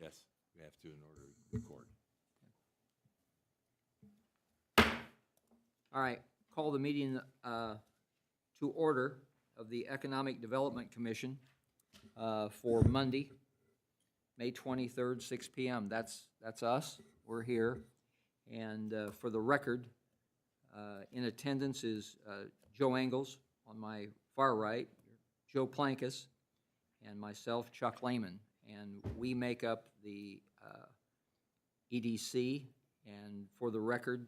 Yes, we have to in order to record. All right, call the meeting to order of the Economic Development Commission for Monday, May 23rd, 6 p.m. That's us. We're here. And for the record, in attendance is Joe Engels on my far right, Joe Plankus, and myself, Chuck Lehman. And we make up the EDC. And for the record,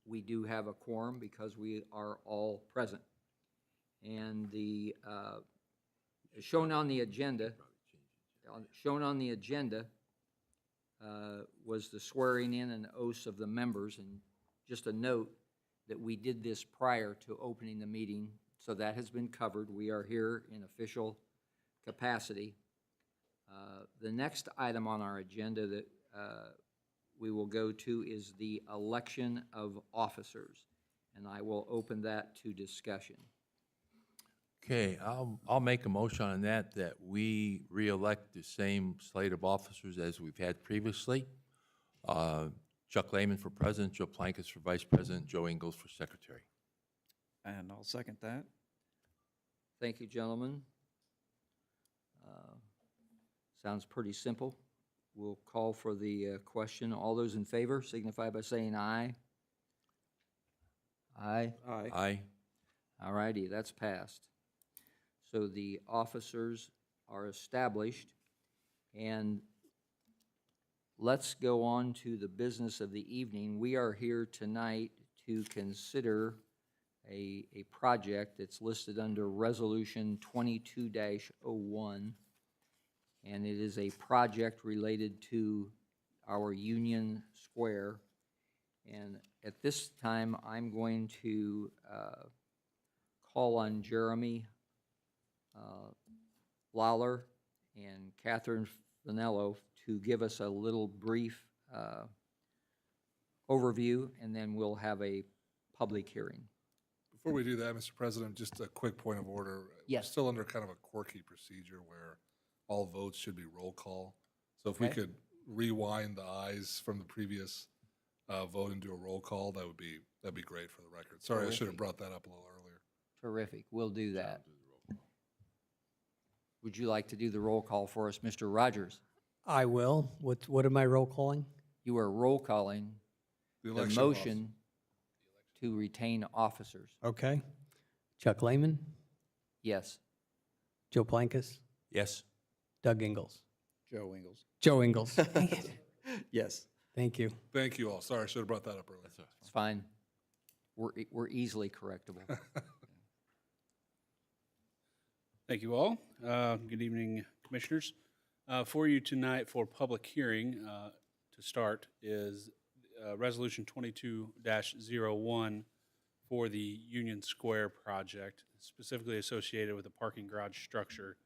we do have a quorum because we are all present. And the shown on the agenda was the swearing in and oaths of the members. And just a note that we did this prior to opening the meeting, so that has been covered. We are here in official capacity. The next item on our agenda that we will go to is the election of officers, and I will open that to discussion. Okay, I'll make a motion on that we re-elect the same slate of officers as we've had previously. Chuck Lehman for president, Joe Plankus for vice president, Joe Ingles for secretary. And I'll second that. Thank you, gentlemen. Sounds pretty simple. We'll call for the question. All those in favor signify by saying aye. Aye. Aye. Aye. All righty, that's passed. So the officers are established, and let's go on to the business of the evening. We are here tonight to consider a project that's listed under Resolution 22-01, and it is a project related to our Union Square. And at this time, I'm going to call on Jeremy Lawler and Catherine Finello to give us a little brief overview, and then we'll have a public hearing. Before we do that, Mr. President, just a quick point of order. Yes. We're still under kind of a quirky procedure where all votes should be roll call. So if we Okay. could rewind the ayes from the previous vote and do a roll call, that'd be great for the record. Sorry, I should have Terrific. brought that up a little earlier. Terrific, we'll do that. Would you like to do the roll call for us, Mr. Rogers? I will. What am I roll calling? You are roll calling The the election of motion to retain officers. Okay. Chuck Lehman, Yes. Joe Plankus, Yes. Doug Ingles. Joe Ingles. Joe Ingles. Yes. Thank you. Thank you all. Sorry, I should have brought that up earlier. That's all right. It's fine. We're easily correctable. Thank you all. Good evening, Commissioners. For you tonight for public hearing to start is Resolution 22-01 for the Union Square project, specifically associated with the parking garage structure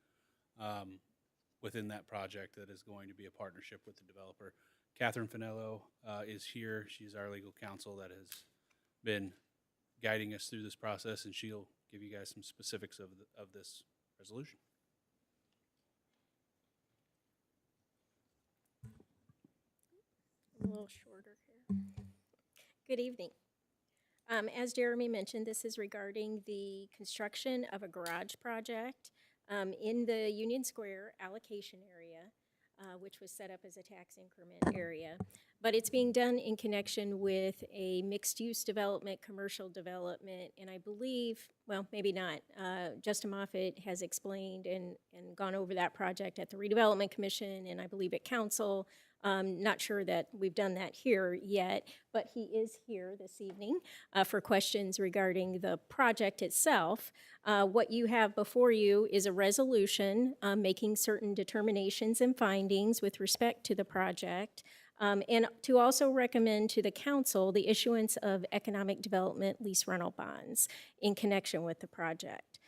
within that project that is going to be a partnership with the developer. Catherine Finello is here. She's our legal counsel that has been guiding us through this process, and she'll give you guys some specifics of this resolution. A little shorter here. Good evening. As Jeremy mentioned, this is regarding the construction of a garage project in the Union Square allocation area, which was set up as a tax increment area. But it's being done in connection with a mixed-use development, commercial development, and I believe, well, maybe not, Justin Moffett has explained and gone over that project at the Redevelopment Commission, and I believe at Council. Not sure that we've done that here yet, but he is here this evening for questions regarding the project itself. What you have before you is a resolution making certain determinations and findings with respect to the project, and to also recommend to the council the issuance of economic development lease rental bonds in connection with the project.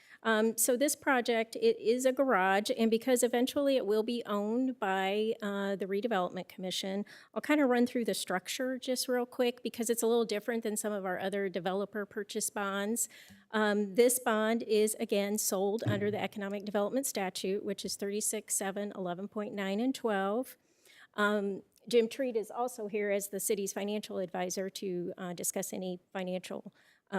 So this project, it is a garage, and because eventually it will be owned by the Redevelopment Commission, I'll kind of run through the structure just real quick because it's a little different than some of our other developer purchase bonds. This bond is, again, sold under the Economic Development Statute, which is 36(7), 11.9, and 12. Jim Treat is also here as the city's financial advisor to discuss any financial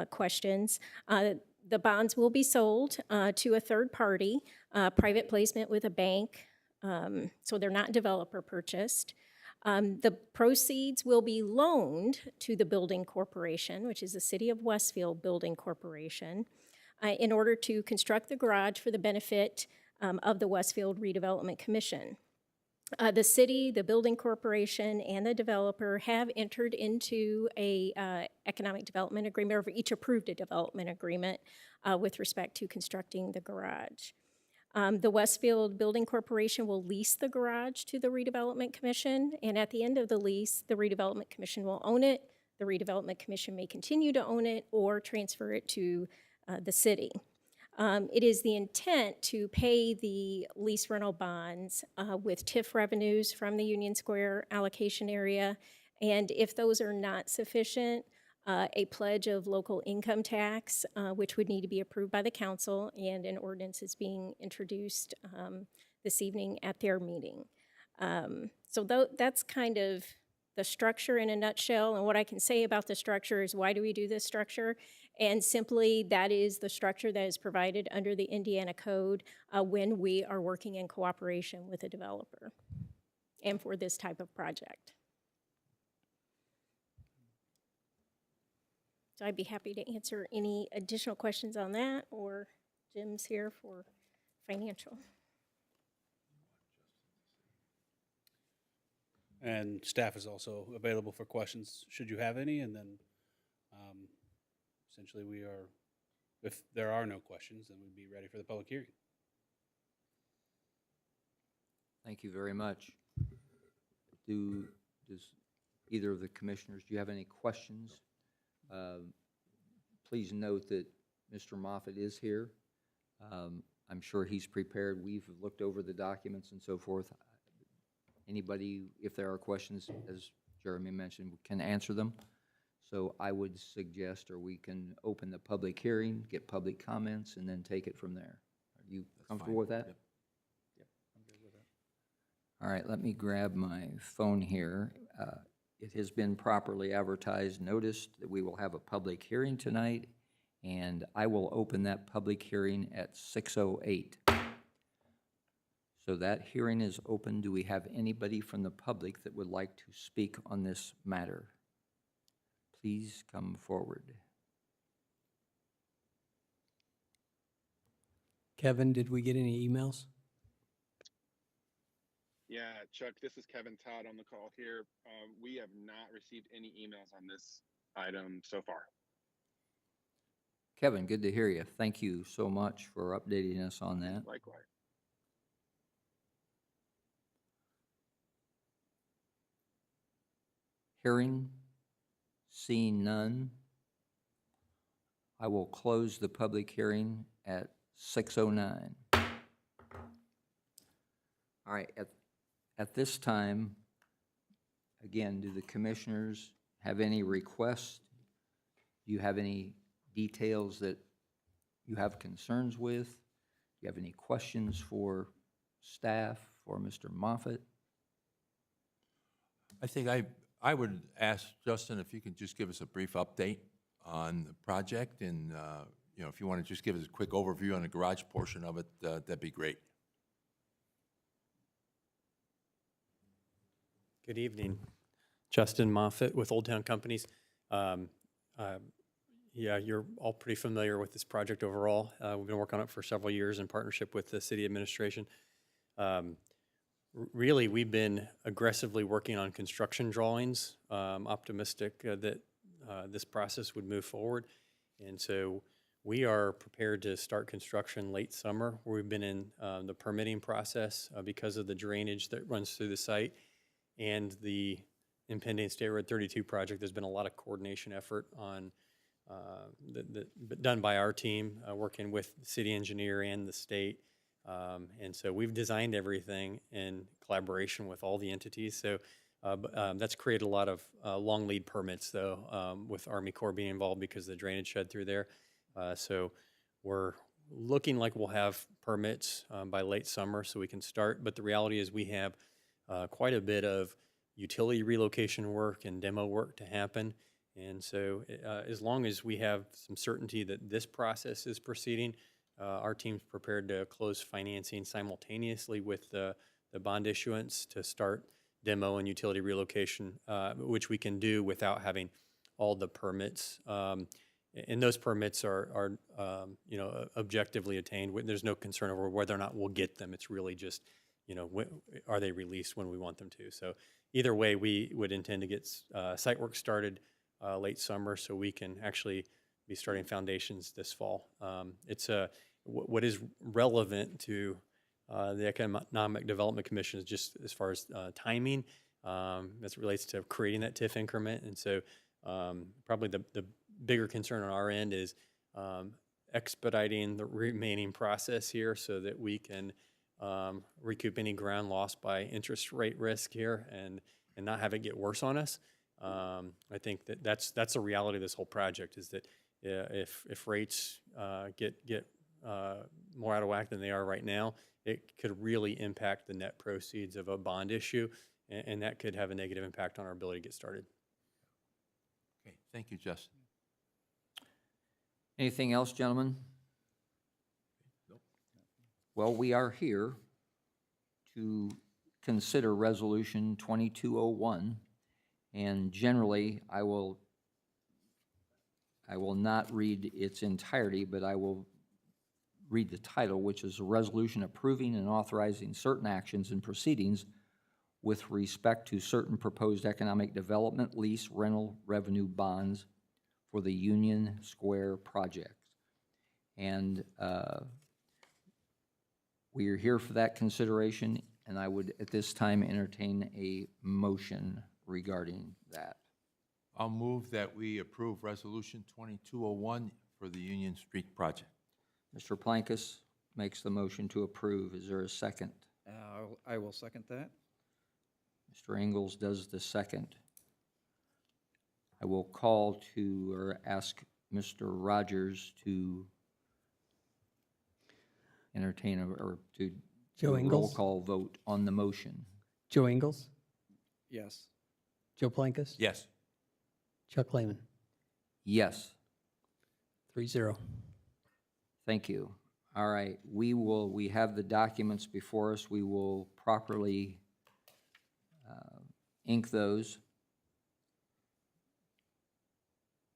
questions. The bonds will be sold to a third party, private placement with a bank, so they're not developer purchased. The proceeds will be loaned to the building corporation, which is the City of Westfield Building Corporation, in order to construct the garage for the benefit of the Westfield Redevelopment Commission. The city, the building corporation, and the developer have entered into a economic development agreement, or each approved a development agreement with respect to constructing the garage. The Westfield Building Corporation will lease the garage to the Redevelopment Commission, and at the end of the lease, the Redevelopment Commission will own it. The Redevelopment Commission may continue to own it or transfer it to the city. It is the intent to pay the lease rental bonds with TIF revenues from the Union Square allocation area, and if those are not sufficient, a pledge of local income tax, which would need to be approved by the council, and an ordinance is being introduced this evening at their meeting. So that's kind of the structure in a nutshell, and what I can say about the structure is why do we do this structure? And simply, that is the structure that is provided under the Indiana Code when we are working in cooperation with a developer and for this type of project. So I'd be happy to answer any additional questions on that, or Jim's here for financial. And staff is also available for questions, should you have any, and then essentially we are, if there are no questions, then we'd be ready for the public hearing. Thank you very much. Does either of the commissioners, do you have any questions? Please note that Mr. Moffett is here. I'm sure he's prepared. We've looked over the documents and so forth. Anybody, if there are questions, as Jeremy mentioned, can answer them. So I would suggest, or we can open the public hearing, get public comments, and then take it from there. Are you comfortable with that? Yep. I'm good with that. All right, let me grab my phone here. It has been properly advertised, noticed that we will have a public hearing tonight, and I will open that public hearing at 6:08. So that hearing is open. Do we have anybody from the public that would like to speak on this matter? Please come forward. Kevin, did we get any emails? Yeah, Chuck, this is Kevin Todd on the call here. We have not received any emails on this item so far. Kevin, good to hear you. Thank you so much for updating us on that. Likewise. Hearing, seeing none, I will close the public hearing at 6:09. All right, at this time, again, do the commissioners have any requests? Do you have any details that you have concerns with? Do you have any questions for staff, for Mr. Moffett? I think I would ask Justin if you could just give us a brief update on the project, and if you want to just give us a quick overview on the garage portion of it, that'd be great. Good evening. Justin Moffett with Old Town Companies. Yeah, you're all pretty familiar with this project overall. We've been working on it for several years in partnership with the city administration. Really, we've been aggressively working on construction drawings, optimistic that this process would move forward. And so we are prepared to start construction late summer. We've been in the permitting process because of the drainage that runs through the site and the impending State Road 32 project. There's been a lot of coordination effort on done by our team, working with the city engineer and the state. And so we've designed everything in collaboration with all the entities. So that's created a lot of long lead permits, though, with Army Corps being involved because the drainage shed through there. So we're looking like we'll have permits by late summer so we can start. But the reality is we have quite a bit of utility relocation work and demo work to happen. And so as long as we have some certainty that this process is proceeding, our team's prepared to close financing simultaneously with the bond issuance to start demo and utility relocation, which we can do without having all the permits. And those permits are objectively attained. There's no concern over whether or not we'll get them. It's really just, are they released when we want them to? So either way, we would intend to get site work started late summer so we can actually be starting foundations this fall. It's what is relevant to the Economic Development Commission is just as far as timing as it relates to creating that TIF increment. And so probably the bigger concern on our end is expediting the remaining process here so that we can recoup any ground lost by interest rate risk here and not have it get worse on us. I think that's a reality of this whole project is that if rates get more out of whack than they are right now, it could really impact the net proceeds of a bond issue, and that could have a negative impact on our ability to get started. Okay, thank you, Justin. Anything else, gentlemen? Nope. Well, we are here to consider Resolution 2201, and generally, I will not read its entirety, but I will read the title, which is a resolution approving and authorizing certain actions and proceedings with respect to certain proposed economic development, lease, rental, revenue bonds for the Union Square project. And we are here for that consideration, and I would at this time entertain a motion regarding that. I'll move that we approve Resolution 2201 for the Union Street project. Mr. Plankus makes the motion to approve. Is there a second? I will second that. Mr. Ingles does the second. I will call to or ask Mr. Rogers to entertain or to Joe do a roll Ingles? call vote on the motion. Joe Ingles, Yes. Joe Plankus, Yes. Chuck Lehman, Yes. 3-0. Thank you. All right, we have the documents before us. We will properly ink those.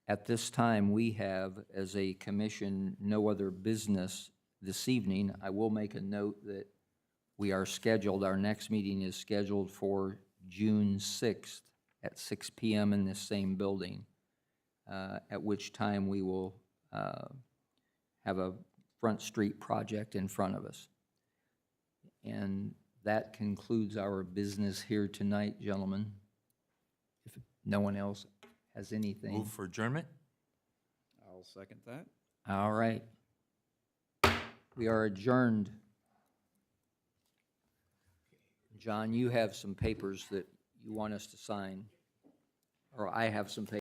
At this time, we have, as a commission, no other business this evening. I will make a note that we are scheduled, our next meeting is scheduled for June 6th at 6 p.m. in this same building, at which time we will have a Front Street project in front of us. And that concludes our business here tonight, gentlemen. If no one else has anything. Move for adjournment? I'll second that. All right. We are adjourned. John, you have some papers that you want us to sign, or I have some papers.